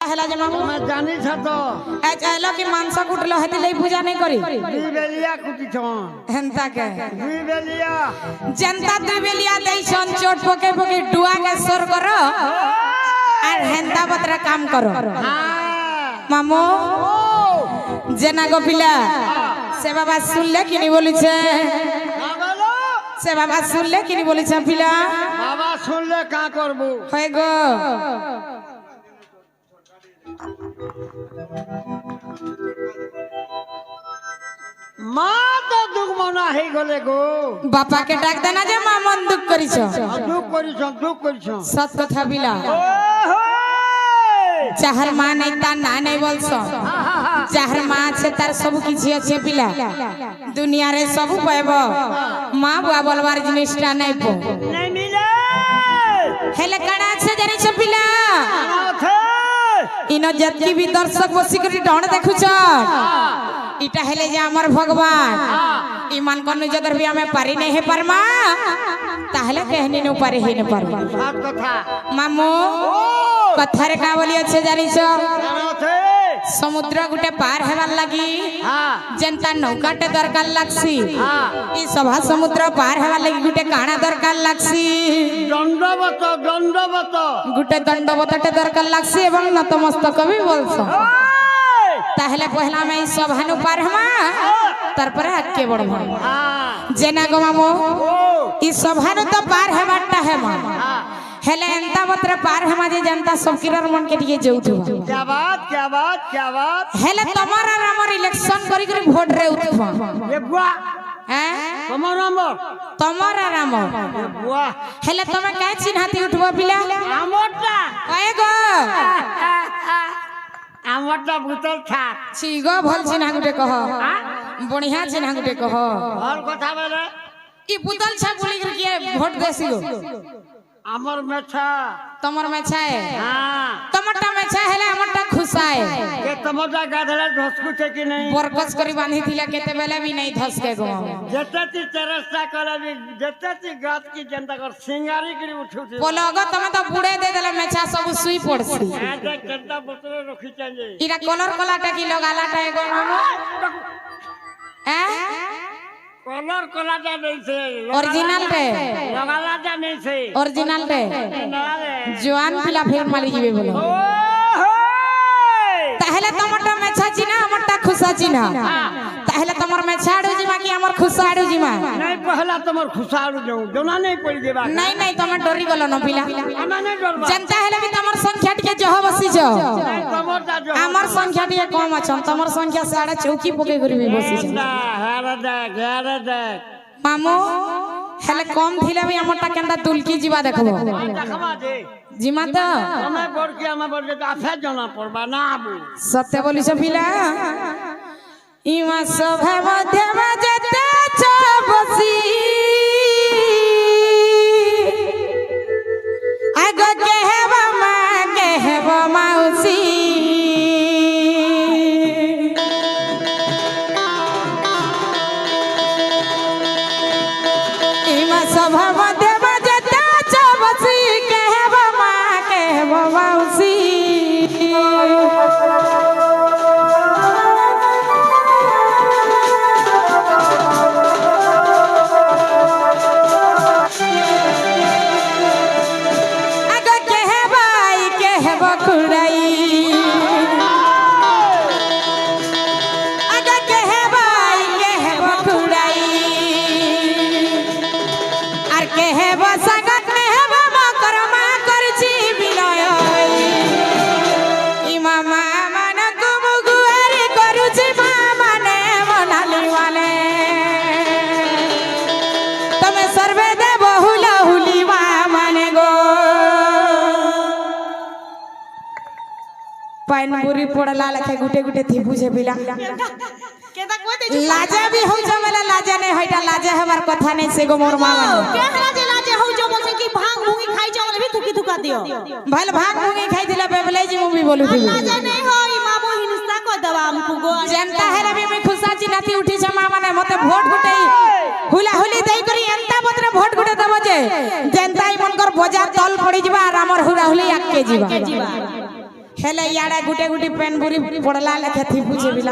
हेला जे मामू मैं जानी छ तो ए चाहलो कि मांस कुटलो हेती लई पूजा नहीं करी दुई बेलिया कुटी छ हेंता के दुई बेलिया जनता दुई बेलिया देई छन चोट पके पके डुआ के सोर करो और हेंता बतरा काम करो मामू जेना गोपिला से बाबा सुन ले कि नहीं बोली छे से बाबा सुन ले कि नहीं बोली छे पिला बाबा सुन ले का करबू होय गो मां तो दुख मना हे गले गो बापा के डाक देना जे मां मन दुख करी छ दुख करी छ सत कथा बिला चाहर मां नहीं ता ना नहीं बोलसो चाहर मां छे तार सब किछि अछि पिला दुनिया रे सब पाइबो मां बुआ बोलवार जिनिसटा नहीं पो नहीं मिले हेले कणा छे जानि छ पिला इनो जत्ती भी दर्शक बसी करी ढण देखु छ इटा हेले जे हमर भगवान ईमान कोन जदर भी हमें पारी नहीं है परमा ताहले कहनी न पारे ही न परमा बात कथा मामू कथा रे का बोली अच्छे जानि छ समुद्र गुटे पार हेवार लगी जनता नौकाटे दरकार लागसी ई सभा समुद्र पार हेवार लगी गुटे काना दरकार लागसी दंडवत गुटे दंडवतटे दरकार लागसी एवं नतमस्तक भी बोलसो ताहले पहला में ई सभानु पार हमा तार पर आके बढ़बो जेना गो मामू ई सभानु तो पार हेबाटा है मा हेले एंता बतरे पार हमा जे जनता सब किरर मन के दिए जउथबा क्या बात हेले तमरा हमर इलेक्शन करी करी वोट रे उठबा ये बुआ हैं तमरा राम बुआ हेले तमे काहे चिन्हाती उठबो पिला आमोटा ओए गो आमोटा बुतल था छी गो भल चिन्हा गुटे कह बढ़िया चिन्हा गुटे कह और कथा बेले ई बुतल छा बोली कर के वोट देसी गो अमर मेछा तमर में छाए हां टमाटा में छाए हेले हमरटा खुसाए ये टमाटा गाधले धसकु छे कि नहीं बरकस करी बांधी थिला केते बेले भी नहीं धस के गो जते ती चरस्ता करबी जते ती गात की जनता कर सिंगारी करी उठू थी बोलोग तमे तो बुड़े दे देले मेछा सब सुई पड़सी आजे जनता बतरे रखी चाहिए इरा कलर कलाटा की लगालाटा एगो मामू हैं कलर कलाटा नहीं से ओरिजिनल रे लगालाटा नहीं से ओरिजिनल रे जवान पिला फेर मारी जीवे बोलो ताहले टमाटा में छाचिना हमरटा खुसा चिना ताहले तमर में छाड़ू जिमा कि हमर खुसाड़ू जिमा नहीं पहला तमर खुसाड़ू जाऊ जोना नहीं पड़ जेबा नहीं तमे डरी गलो न पिला हमें नहीं डरबा जनता हेले भी तमर संख्या के जह बसी छ टमाटा जो हमर संख्या के कम अछन तमर संख्या साढ़े चौकी पके करी भी बसी छ हेरे देख मामू हेले कम थिले भी हमरटा केंदा दुलकी जीवा देखबो देखबा दे जिमा त हमें बोल के हमें बोल के आफे जाना पड़बा ना आबू सत्य बोली छ पिला इमा सभा मध्य बजते छ बसी आगो कहबा मां कहबा मौसी इमा सभा मध्य बजते छ बसी कहबा मां कहबा मौसी पानपुरी पड़ला लखे गुटे गुटे थी बुझे बिला केदा कोइ दे लाजा भी हो जमेला लाजा नहीं होइटा लाजा हमार कथा नहीं से गो मोर मामा केहरा जे लाजे हो जो बोले कि भांग भूंगी खाई जाओ भी थुकी थुका दियो भल भाग मुंगी खाई दिला बेबले जी मूवी बोलू थी लाजा नहीं हो ई मामो हिंसा को दवा हमको गो जनता है रे मैं खुशा चिनाती उठी छ मामा ने मते वोट गुटई हुला हुली देई करी एंता बतरे वोट गुटे दबो जे जनता ई मनकर बाजार तल पड़ी जिबा आर हमर हुला हुली आके जीवा हेले याडा गुटे गुटी पेन बुरी पड़ला लेखे थी पूछे बिला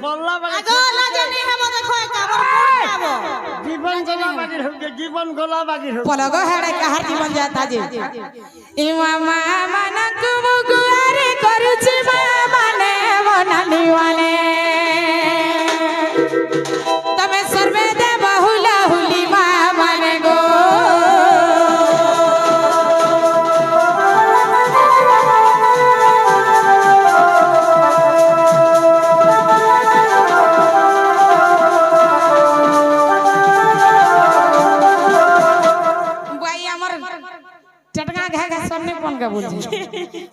बोलला बागी আগো লাজে নি হেব দেখো কামর মুড় যাব जीवन गोला बागी होके जीवन गोला बागी हो पलगो हेडे कहार जीवन जाता जे ई मामा मनक मुगुआरे करूची माने बनानी वाले तमे सर्वे दे बहुला हुली माने गो चटका घाय घाय सोने कोन का बोल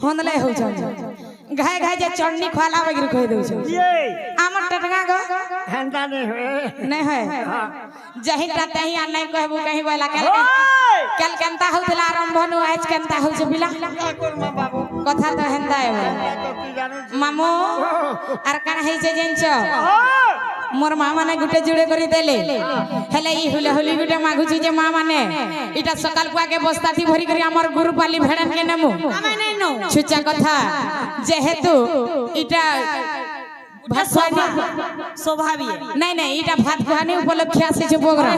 होनले हो छ घाय घाय जे चटनी खाला बगिर खोय दउ छ ये हमर टटका गो हंदा नहीं होए नहीं है जही तही आ नहीं कहबो कहीं बोला कल केनता होतला आरंभ नु आज केनता हो छ बिला कोरमा बाबू कथा तो हेंदा है तो जानू मामू आर कान है जे जेंच मोर माँ माने गुटे जुड़े करी देले हेले ई हुले होली गुटे मागुची जे माँ माने इटा सकाल पुआ के बस्ता थी भरी करी हमर गुरु पाली भेड़न के नेमु আমি নাই নো छुचा कथा जेहेतु इटा भात खुआनी স্বভাবই नहीं नहीं इटा भात खुआनी उपलक्ष्य से जो बोगरा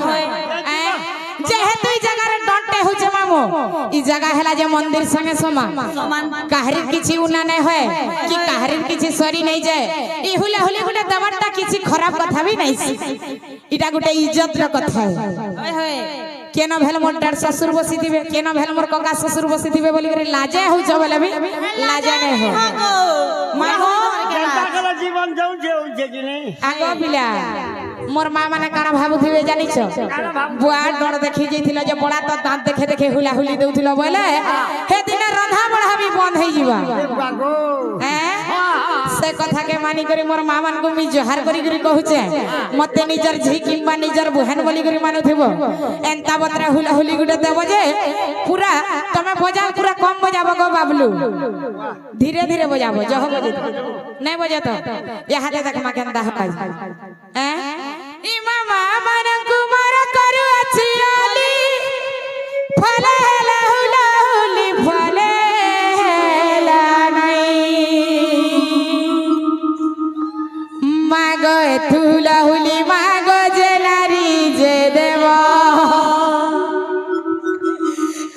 जेहेतु ई जगह रे डंटे हो जे मामू ई जगह हेला जे मंदिर संगे समा সমান काहरी किछि उना नहीं है कि काहरी किछि सरी नहीं जाए ई हुले हुले गुटे दबरटा किछि खराब कथा भी नहीं इटा गुटे इज्जत र कथा है হয় হয় केन भेल मोर डर ससुर बसी दिबे केन भेल मोर कका ससुर बसी दिबे बोली करे लाजे हो छ बोले भी लाजे नहीं हो আগো मामो जनता का जीवन जाऊ जे कि नहीं आगो बिला मोर मां माने काना भाबु थिबे जानि छ बुआ डर देखि जइथिलो जे बड़ा तो दांत देखे देखे हुला हुली देउथिलो बोले हे दिन रंधा बढा भी बंद होई जीवा बागो हैं से कथा के मानी करी मोर मां मान को मी जोहार करी करी कहूचे मते निजर झी किंबा निजर बहन बोली करी मानुथिबो एंता बतरा हुला हुली गुटे देबो जे पूरा तमे बजाओ पूरा कम बजाबो गो बाबलू धीरे धीरे बजाबो जह बजे नहीं बजे तो यहाँ दे तक मा केंदा हकाई हैं ई मामा मन कुमार करू अछि आली फले हेला हुला हुली फले हेला नहीं मागो तुला हुली मागो जेलारी जे देव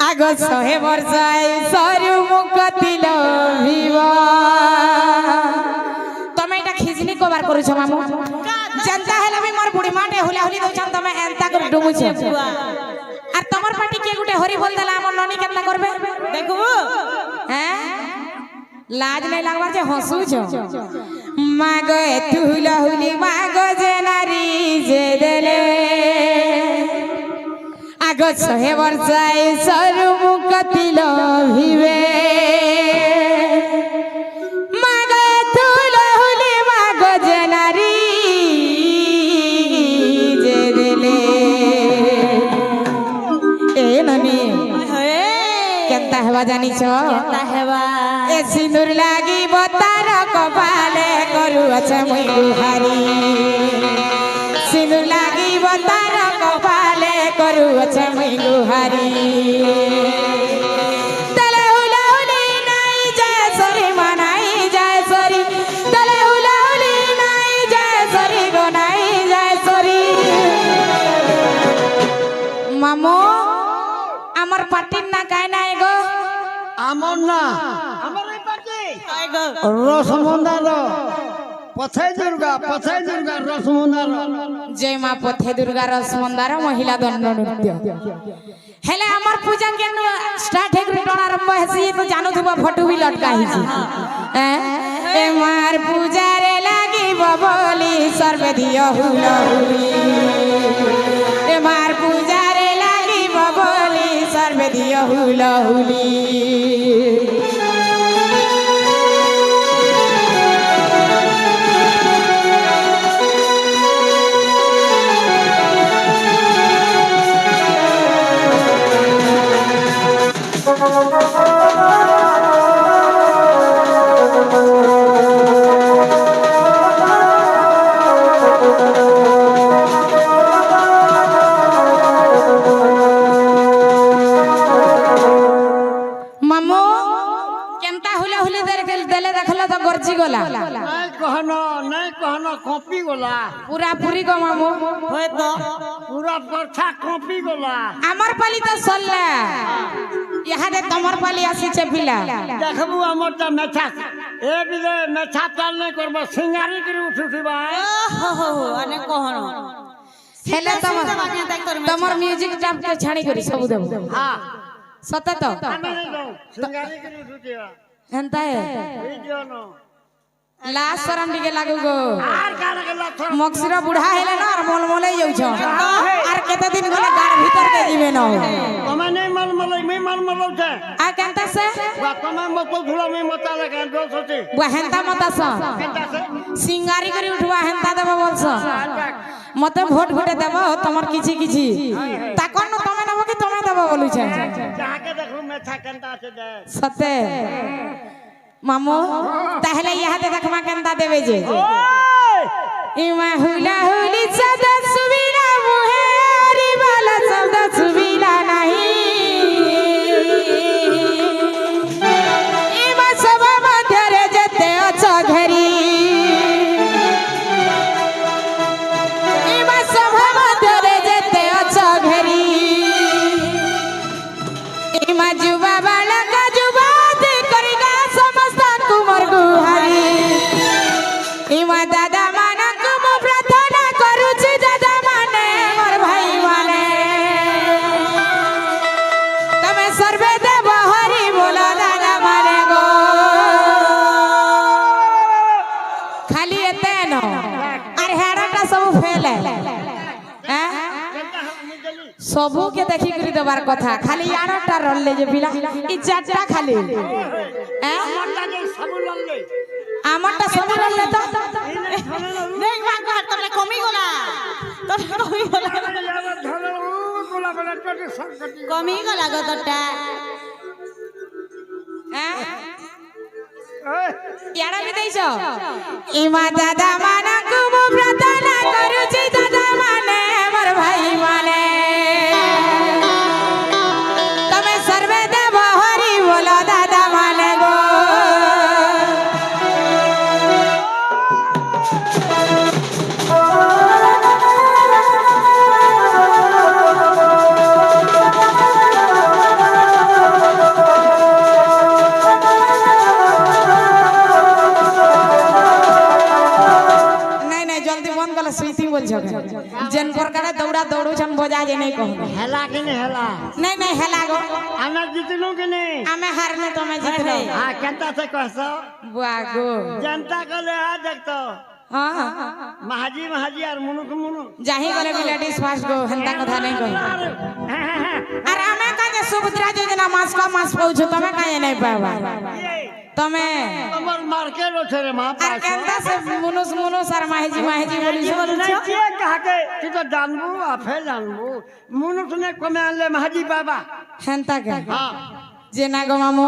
आगो सहे वर्षाय सरू मुख तिल भीव तमे एटा खिजनी कोबार करू छ मामू जनता हेला भी मोर बुढ़ी माटे हुला हुली दउ छन तमे एंता कर डुमु छ आर तमर पाटी के गुटे हरि बोल देला हमर ननी केतना करबे দেখবো हैं लाज नहीं लागवा जे हंसू छ मागो तुला हुली मागो जेनारी जे देले आगो सहे वर्षाय सरू मुख तिल भीवे मागो तुला हुली मागो जेनारी जे देले ए ननी হয় केनता हेबा जानी छ তা হেবা ए सिंदूर लागी बतार कपाले करू अच्छा मुई गुहारी सिंदूर लागी बतार कपाले करू अच्छा मुई गुहारी तले हुला हुली नाई जाय सरी मनाई जाय सरी तले हुला हुली नाई जाय सरी गो नाई जाय सरी मामो আমার পাটির না গায় না এগো আমন না আমার এই পাটি আগো রসমন্দার পথে দুর্গা রসমন্দার जय माँ पथे दुर्गा रसमंदार महिला दंड नृत्य हेले हमर पूजा के स्टार्ट है रिटर्न आरंभ है तो जानो थबा फोटो भी लटका ही छी ए मार पूजा रे लागी बबली सर्वे दियो हुला हुली ए मार पूजा रे लागी बबली सर्वे दियो हुला हुली मामो গলা তো গর্জি গলা नहीं कहना कॉपी गोला পুরা পুরি গো মামু হয় তো पूरा परछा कॉपी गोला আমার পালি তো সল্লা ইহাদে তোমার পালি আসিছে পিলা देखबू हमरटा मेछा ए बिले मेछा चाल नहीं करबो सिंगारी करी उठुथिबा हो अने कहन হেলে তোমার বানিয়ে দেখ তোর তোমার মিউজিক টাপ কে ছানি করি সবু দেব हां সত তো আমি नहीं दो सिंगारी करी उठुथिबा হেনতা वीडियो नो লা শরম দিকে লাগু গো आर का लगला थोड़ा মক্সিরা বুড়া হেলে না আর মলমলে যাউছ আর কত দিন গলে গাড় ভিতর কে জিবে ন तमे नहीं मन मलो छे आ কেনতা সে वा तमे मतो झुला में मता लगा दो सोची বুয়া হেনতা মতাস केता से সিঙ্গারি করে উঠবা হেনতা দেব বলছ মতে ভোট ভোটে দেব তোমার কিছু কিছু তাকন তুমি নেব কি তুমি দেব বলুছে जाके देखू मेछा केनता से दे সতে মামু তাহলে ইহাতে দেখমা কেনতা দেবে যে ओए ইমা হুলা হুলি সদা সুবিরা মুহেরি বালা শব্দ সুবিরা নাহি ইমা সভা মধ্যে যেতে অছ ঘরি ইমা সভা মধ্যে যেতে অছ ঘরি ইমা যুবা বালক যুবতী করিগা সমস্ত কুমার গুহারি ইমা দাদা মানক মু প্রার্থনা করুছি দাদা মানে মোর ভাই মানে তুমি সর্বে দেব হরি বল দাদা মানে গো খালি এতে ন আর হেড়াটা সব ফেলে হ্যাঁ केनता हम जली सबू के देखी करी देबार कथा खाली आड़टा रलले जे पिला इ चारटा खाली हैं मरता जे सब लल्ले আমারটা सबू रलले तो দেখ ভাগ হাত তোরে কমি গলা তোর কমি গলা गोला बना टटे संकटी কমি গলা গো তোরটা हैं ओए ইয়াড়া বি দেইছো ইমা দাদা মানা কুমু প্রার্থনা করুছি দাদা মানে আমার ভাই মানে তুমি সর্বে দেব হরি বলো দাদা মানে গো नहीं नहीं जल्दी बंद कर स्वीटी बोल छ जन प्रकार दौड़ा दौड़ू छन बजा जे नहीं कहू हेला कि नहीं हेला नहीं नहीं हेला गो आना जीतलू कि नहीं हमें हारने तो मैं जीतने हां केनता से कहसो बुआ गो जनता कले आ देखतो हां महाजी और मुनुक जाही गले भी लेडीज फास्ट गो हंता कथा नहीं कहू अरे हमें काजे सुभद्रा योजना मास का मास पहुंचो तमे काजे नहीं पावा तमे तमर मार्केट छे रे मां अरे केंदा से मुनुस मुनुस और माहेजी बोली नहीं के कहा के तू तो जानबू आफे जानबू मुनुक ने कमे आनले महाजी बाबा हंता के हां जे ना गो मामू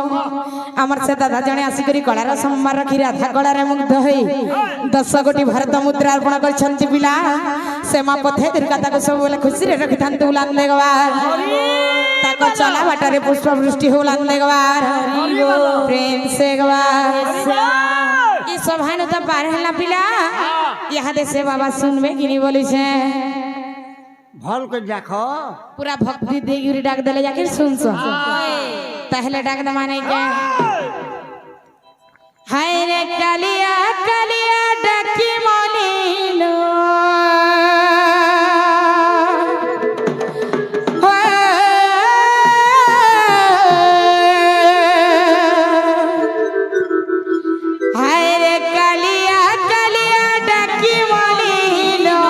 हमर से दादा जने आसी करी कलार सोमवार रखी राधा गलारे मुग्ध होई 10 कोटी भारत मुद्रा अर्पण करछंती पिला से मा पथे दुर्गाता को सब बोले खुशी रे रखिथान तू लान देगवार ताको चला बाटारे पुष्प वृष्टि हो लान देगवार प्रेम से गवार ई सब हानो त पार हला पिला यहा दे से बाबा सुनबे किनी बोली छे भल को देखो पूरा भक्ति देगिरी डाक देले जाके सुन सो पहले डाक द माने के हाय रे कालिया कालिया डाकी मोनीलो हाय रे कालिया कालिया डाकी मोनीलो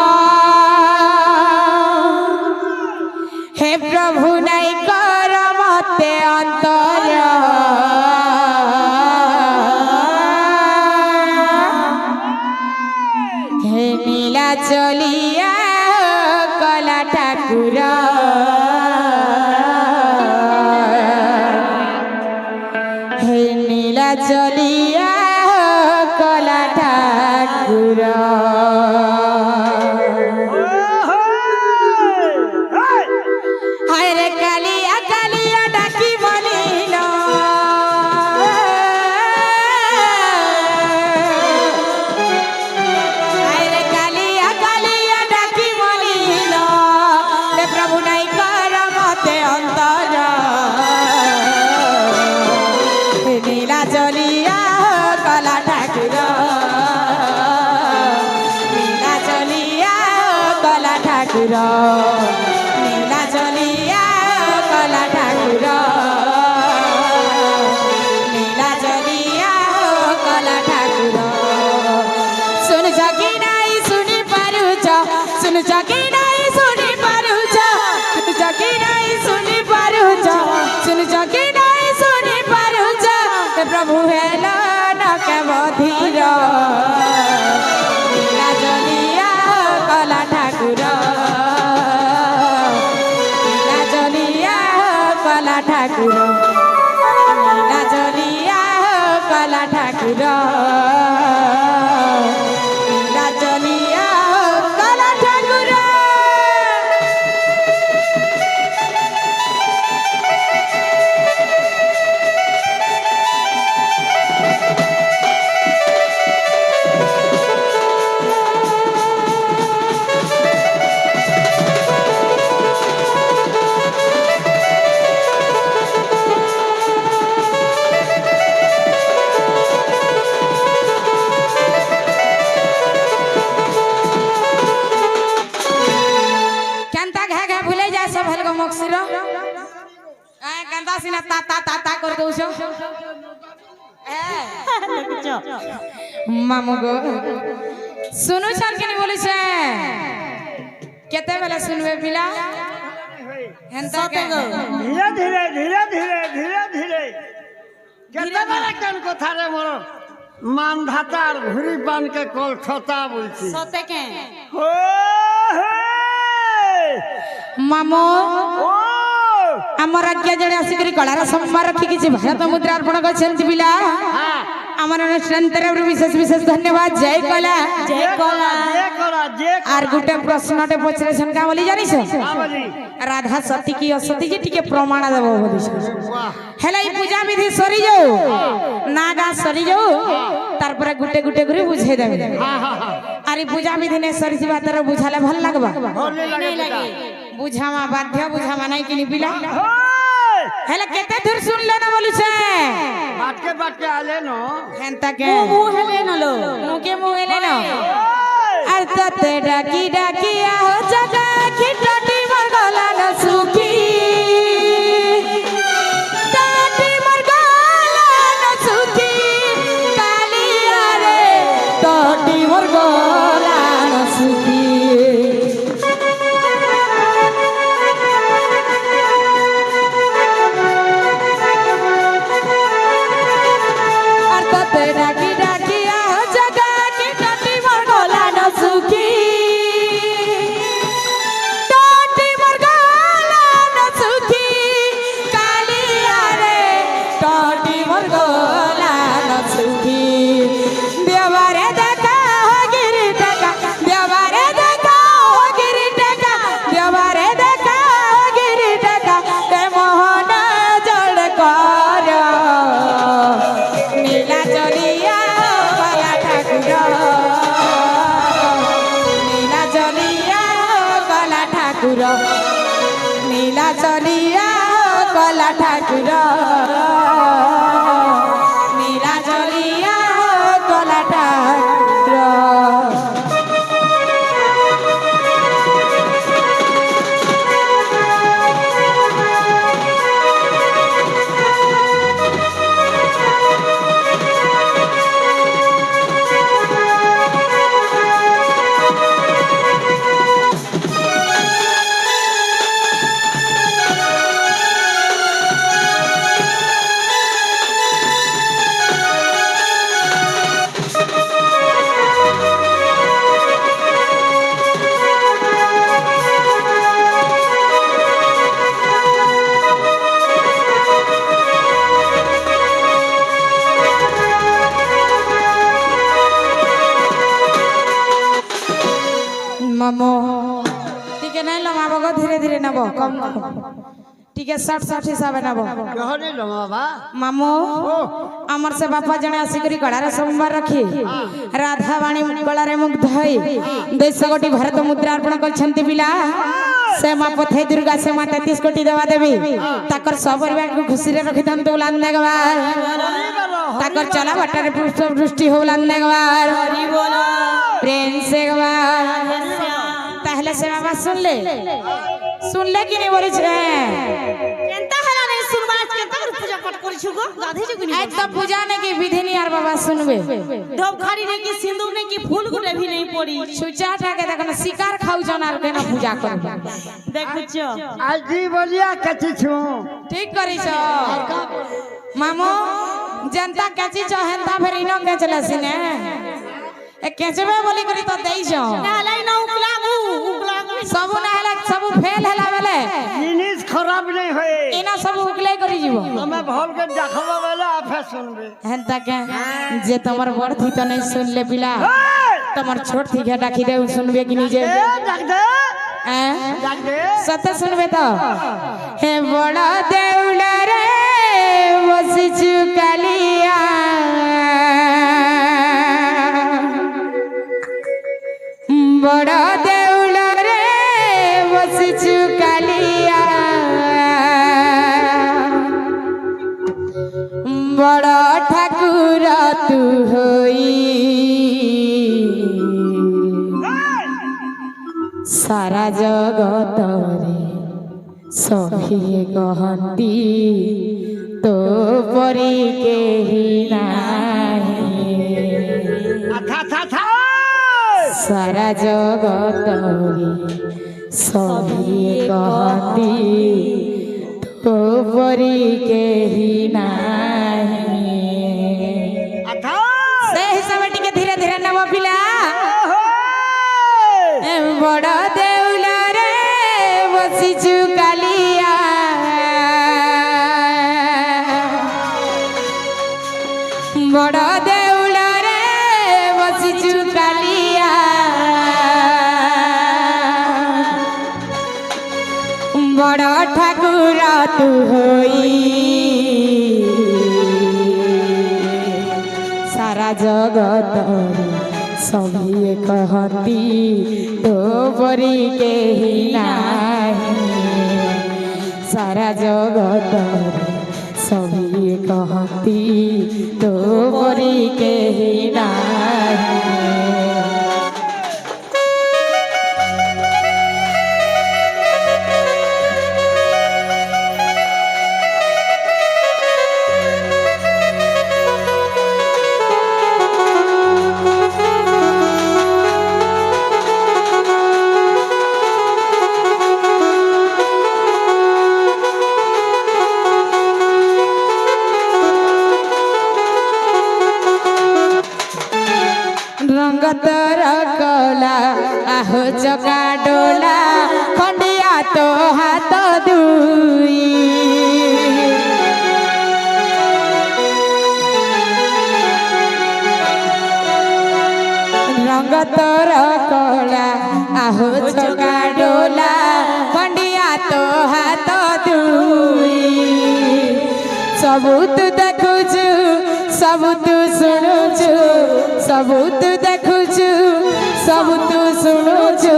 हे प्रभु नाई कर मते अंतर हे नीला चलिया कला ठाकुर हे नीला चलिया कला ठाकुर हाय रे कालिया कालिया डाकी बोलिलो ঠাকুর নীলা জলিয়া কলা ঠাকুর নীলা জলিয়া কলা ঠাকুর শুনুছ কি নাই শুনি পারুছ শুনুছ কি নাই শুনি পারুছ শুনুছ কি নাই শুনি পারুছ শুনুছ কি নাই শুনি পারুছ প্রভু হেল নকে বধির নীলা জলিয়া কলা ঠাকুর নীলা জলিয়া কলা ঠাকুর নীলা জলিয়া কলা ঠাকুর নীলা জলিয়া কলা ঠাকুর কেনতা ঘে ঘে ভুলে যায় সব হেলগো মক্সির কেনতা সিনা তা তা তা তা করে দউছ মামু গো শুনু ছান কেনি বলিছে কেতে বেলা শুনবে পিলা হেনতা কে ধীরে ধীরে ধীরে ধীরে ধীরে ধীরে কেতবার কেন কথা রে মোর মান ধাতার ঘুরি পানকে কল ছতা বলছি সতে কে ও হে মামু ও আমার আজ্ঞা জনে আসিকরি কলার সম্মান রাখি কিছু ভারত মুদ্রা অর্পণ করছেন পিলা হ্যাঁ আমার অনুষ্ঠান তরফରୁ বিশেষ বিশেষ ধন্যবাদ জয় কলা যে কলা যে আর গোটে প্রশ্নটে পচরেছেন কা বলি জানিছ বলি রাধা সতী কি অসতী যে টিকে প্রমাণ দেব বলিছ বাহ হেলে এই পূজা বিধি সরি যাও না গা সরি যাও তারপরে গুটে গুটে করে বুঝাই দেবে হ্যাঁ হ্যাঁ হ্যাঁ আর এই পূজা বিধি নে সরি যাবা তার বুঝালে ভাল লাগবা ভলি লাগে বুঝামা বাধ্য বুঝামা নাই কিনি পিলা ওই হেলে কেতে দূর শুনলে না বলিছে বাটকে বাটকে আলে ন হেনতা কে মু হেলে নলো মুকে মুহেলে না ওই আর ততে ডাকি ডাকি আহ জাগা খিটাটি মরগলা না সুখী টাটি মরগলা না সুখী কালিয়া রে টাটি মরগলা না সুখী আর ততে ডাকি ডাকি আহ জাগা খিটাটি মরগলা না সুখী টাটি মরগলা না সুখী কালিয়া রে টাটি মরগলা না সুখী দেবারে দেখা গিরি টাকা দেবারে দেখা গিরি টাকা দেবারে দেখা গিরি টাকা তে মোহন জল কর নীলা জলিয়া কলা ঠাকুর নীলা জলিয়া কলা ঠাকুর নীলা জলিয়া কলা ঠাকুর নীলা জলিয়া কলা ঠাকুর মামো টিকে নাই লমাব গো ধীরে ধীরে নেব কম কম টিকে 60 হিসাবে নেব কহনি লো বাবা মামো আমার সে বাপা জনে আসিকরি গড়ার সোমবার রাখি রাধা বাণী গলারে মুগ্ধ হই 200 কোটি ভারত মুদ্রা অর্পণ করছন্তি পিলা से माँ पथे दुर्गा से माँ 33 कोटी देवा देवी ताकर सब परिवार को खुशी रे रखी दम तो लाने के बाद ताकर चला बटर पुष्प वृष्टि हो लाने के बाद प्रेम से के बाद তাহলে সে বাবা শুনলে কি নি বলিছে কেনতা হলা নাই শুনবা আজ কেনতা করে পূজা পাঠ করিছু গো গাধে জুগুনি আজ তো পূজা নাকি বিধি নি আর বাবা শুনবে ধপ খাড়ি নাকি সিন্দুক নাকি ফুল গুটে ভি নাই পড়ি সুচাটাকে দেখো না শিকার খাউজন আর কেন পূজা করবে দেখুছ আজি বলিয়া কাটিছু ঠিক করিছ মামু जनता केची चहेंता फिर इनो केचले सिने ए केचबे बोली करी तो देइछ नालाई न उगलागू सब नाला सब फेल हला बेले জিনিস খারাপ নাই হয়ে इना सब उगले करी जीवो আমি ভাল के देखबा बेला आफे सुनबे हेंता के जे तमर बड़ थी तो नहीं सुन ले पिला तमर छोट थी के डाकी दे सुनबे कि नहीं जे এ ডাক দে हैं ডাক দে सत्य सुनबे तो हे बड़ा देउला रे बसी चुकालिया बड़ा देउला रे बसी चुकालिया बड़ा ठाकुर तू होई सारा जगत रे सभी कहती तो परी के ही नाही था था था सारा जगत रे सभी कहती तो परी के ही नाही था से हिसाब टिके धीरे धीरे नव पिला बड़ देउला रे बसी चुकालिया बड़ देउला रे बसी चुकालिया बड़ ठाकुर तू होई सारा जगत सभी कहती तो परी के ही नाही सारा जगत सभी कहती तो परी के ही नाही रंगतर कला आहो चका डोला खंडिया तो हाथ दुई रंगतर कला आहो चका डोला खंडिया तो हाथ दुई सबू तू देखुचु सबू तू सुनुचु सबू तू देखुचु सबू तू सुनुचु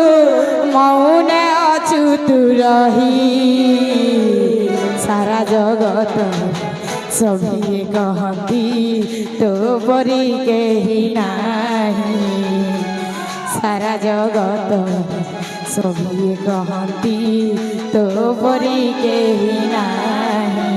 मौने अछु तू रही सारा जगत सभी कहती तो परी के ही नाही सारा जगत सभी कहती तो परी के ही नाही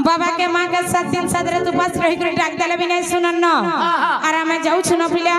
बाबा के माँ के 7 दिन 7 रात उपास रही कर डाक देले भी नहीं सुनन न आराम जाऊ छ न पिला